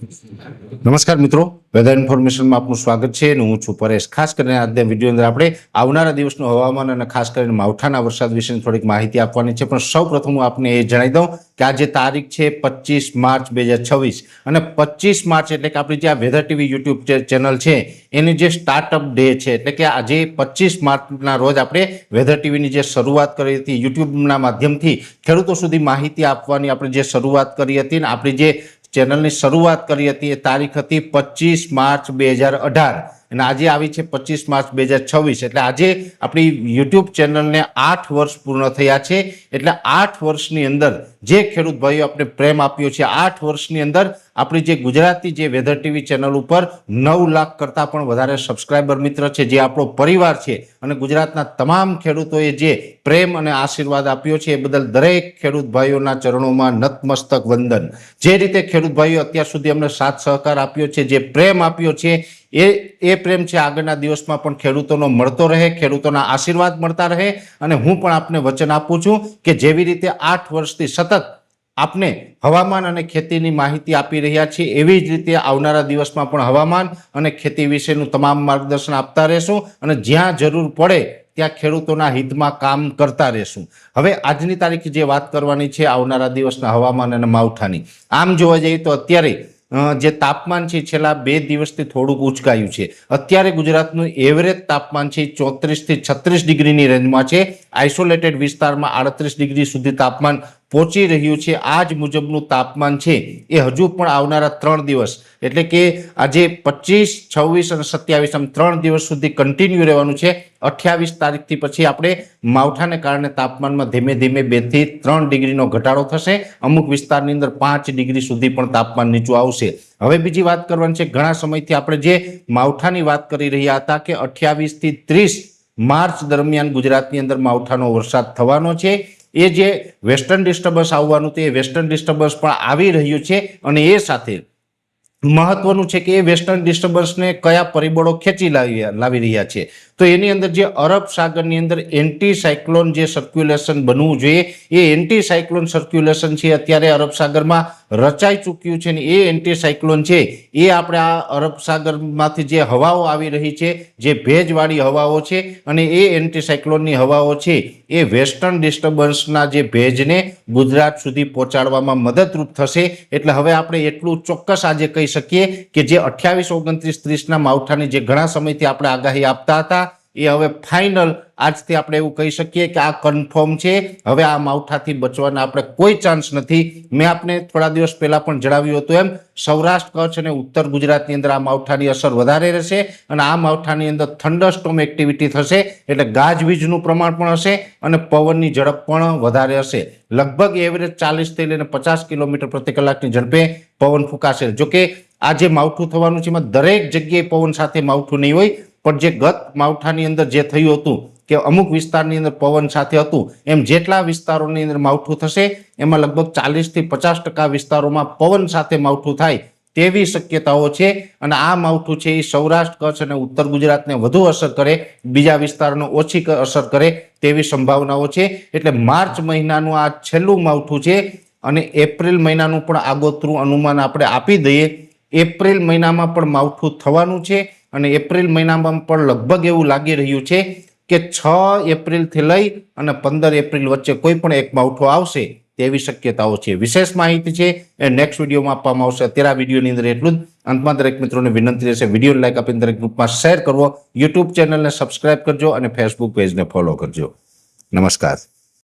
નમસ્કાર મિત્રો, વેધર ઇન્ફોર્મેશનમાં આપનું સ્વાગત છે અને હું છું પરેશ। ખાસ કરીને આજના વિડીયો અંદર આપણે આવનારા દિવસનું હવામાન અને ખાસ કરીને માવઠાના વરસાદ વિશેની થોડીક માહિતી આપવાની છે। પણ સૌપ્રથમ હું આપને એ જણાવી દઉં કે આજે તારીખ છે 25 માર્ચ 2026 અને 25 માર્ચ એટલે કે આપણી જે આ વેધર ટીવી યુટ્યુબ ચેનલ છે એની જે સ્ટાર્ટઅપ ડે છે, એટલે કે આજે 25 માર્ચના રોજ આપણે વેધર ટીવીની જે શરૂઆત કરી હતી, યુટ્યુબના માધ્યમથી ખેડૂતો સુધી માહિતી આપવાની આપણે જે શરૂઆત કરી હતી ને આપણી જે ચેનલની શરૂઆત કરી હતી એ તારીખ હતી 25 માર્ચ 2018 અને આજે આવી છે 25 માર્ચ 2026 એટલે આજે આપણી યુટ્યુબ ચેનલને 8 વર્ષ પૂર્ણ થયા છે। એટલે 8 વર્ષની અંદર જે ખેડૂત ભાઈઓ આપણે પ્રેમ આપ્યો છે, 8 વર્ષની અંદર આપણી જે ગુજરાતી જે વેધર ટીવી ચેનલ ઉપર 9 લાખ કરતાં પણ વધારે સબસ્ક્રાઇબર મિત્ર છે, જે આપણો પરિવાર છે અને ગુજરાતના તમામ ખેડૂતોએ જે પ્રેમ અને આશીર્વાદ આપ્યો છે એ બદલ દરેક ખેડૂત ભાઈઓના ચરણોમાં નતમસ્તક વંદન। જે રીતે ખેડૂત ભાઈઓ અત્યાર સુધી અમને સાથ સહકાર આપ્યો છે, જે પ્રેમ આપ્યો છે એ પ્રેમ છે આગળના દિવસમાં પણ ખેડૂતોનો મળતો રહે, ખેડૂતોના આશીર્વાદ મળતા રહે। અને હું પણ આપને વચન આપું છું કે જેવી રીતે 8 વર્ષથી સતત આપને હવામાન અને ખેતીની માહિતી આપી રહ્યા છીએ એવી જ રીતે આવનારા દિવસમાં પણ હવામાન અને ખેતી વિશેનું તમામ માર્ગદર્શન આપતા રહેશું અને જ્યાં જરૂર પડે ત્યાં ખેડૂતોના હિતમાં કામ કરતા રહેશું। હવે આજની તારીખે જે વાત કરવાની છે આવનારા દિવસના હવામાન અને માવઠાની, આમ જોવા જઈએ તો અત્યારે જે તાપમાન છે છેલ્લા 2 દિવસથી થોડુંક ઉચકાયું છે। અત્યારે ગુજરાતનું એવરેજ તાપમાન છે 34 થી 36 ડિગ્રીની રેન્જમાં છે। આઇસોલેટેડ વિસ્તારમાં 38 ડિગ્રી સુધી તાપમાન પહોંચી રહ્યું છે। આ જ મુજબનું તાપમાન છે એ હજુ પણ આવનારા 3 દિવસ એટલે કે આજે 25, 26 અને 27 આમ 3 દિવસ સુધી કન્ટિન્યુ રહેવાનું છે। 28 તારીખથી પછી આપણે માવઠાને કારણે તાપમાનમાં ધીમે ધીમે 2 થી 3 ડિગ્રીનો ઘટાડો થશે। અમુક વિસ્તારની અંદર 5 ડિગ્રી સુધી પણ તાપમાન નીચું આવશે। હવે બીજી વાત કરવાની છે, ઘણા સમયથી આપણે જે માવઠાની વાત કરી રહ્યા હતા કે 28 થી 30 માર્ચ દરમિયાન ગુજરાતની અંદર માવઠાનો વરસાદ થવાનો છે। એ જે વેસ્ટર્ન ડિસ્ટર્બન્સ આવવાનું હતું એ વેસ્ટર્ન ડિસ્ટર્બન્સ પણ આવી રહ્યું છે અને એ સાથે મહત્વનું છે કે એ વેસ્ટર્ન ડિસ્ટર્બન્સને કયા પરિબળો ખેંચી લાવી રહ્યા છે, તો એની અંદર જે અરબ સાગરની અંદર એન્ટી સાયક્લોન જે સર્ક્યુલેશન બનવું જોઈએ એ એન્ટી સાયક્લોન સર્ક્યુલેશન છે અત્યારે અરબ સાગરમાં રચાઈ ચૂક્યું છે ને એ એન્ટી સાયક્લોન છે એ આપણે આ અરબ સાગરમાંથી જે હવાઓ આવી રહી છે, જે ભેજવાળી હવાઓ છે અને એ એન્ટી સાયક્લોનની હવાઓ છે એ વેસ્ટર્ન ડિસ્ટર્બન્સના જે ભેજને ગુજરાત સુધી પહોંચાડવામાં મદદરૂપ થશે। એટલે હવે આપણે એટલું ચોક્કસ આજે કહી શકીએ કે જે 28, 29, 30ના માવઠાની જે ઘણા સમયથી આપણે આગાહી આપતા હતા એ હવે ફાઇનલ આજથી આપણે એવું કહી શકીએ કે આ કન્ફર્મ છે। હવે આ માવઠાથી બચવાના આપણે કોઈ ચાન્સ નથી। મેં આપને થોડા દિવસ પહેલા પણ જણાવ્યું હતું એમ સૌરાષ્ટ્ર, કચ્છ અને ઉત્તર ગુજરાતની અંદર આ માવઠાની અસર વધારે રહેશે અને આ માવઠાની અંદર થંડરસ્ટોર્મ એક્ટિવિટી થશે એટલે ગાજવીજનું પ્રમાણ પણ હશે અને પવનની ઝડપ પણ વધારે હશે। લગભગ એવરેજ 40 થી લઈને 50 કિલોમીટર પ્રતિ કલાકની ઝડપે પવન ફૂંકાશે। જોકે આ જે માવઠું થવાનું છે એમાં દરેક જગ્યાએ પવન સાથે માવઠું નહીં હોય, પણ જે ગત માવઠાની અંદર જે થયું હતું કે અમુક વિસ્તારની અંદર પવન સાથે હતું એમ જેટલા વિસ્તારોની અંદર માવઠું થશે એમાં લગભગ 40 થી 50% વિસ્તારોમાં પવન સાથે માવઠું થાય તેવી શક્યતાઓ છે। અને આ માવઠું છે એ સૌરાષ્ટ્ર, કચ્છ અને ઉત્તર ગુજરાતને વધુ અસર કરે, બીજા વિસ્તારોને ઓછી અસર કરે તેવી સંભાવનાઓ છે। એટલે માર્ચ મહિનાનું આ છેલ્લું માવઠું છે અને એપ્રિલ મહિનાનું પણ આગોતરું અનુમાન આપણે આપી દઈએ। એપ્રિલ મહિનામાં પણ માવઠું થવાનું છે અને એપ્રિલ મહિનામાં પણ લગભગ એવું લાગી રહ્યું છે કે 6 એપ્રિલથી લઈ અને 15 એપ્રિલ વચ્ચે કોઈ પણ એક માવઠું આવશે તેવી શક્યતાઓ છે। વિશેષ માહિતી છે એ નેક્સ્ટ વિડીયોમાં આપવામાં આવશે। અત્યારે આ વિડીયોની અંદર એટલું જ। અંતમાં દરેક મિત્રોને વિનંતી રહેશે વિડીયો લાઈક આપીને દરેક ગ્રુપમાં શેર કરવો, યુટ્યુબ ચેનલને સબસ્ક્રાઇબ કરજો અને ફેસબુક પેજને ફોલો કરજો। નમસ્કાર।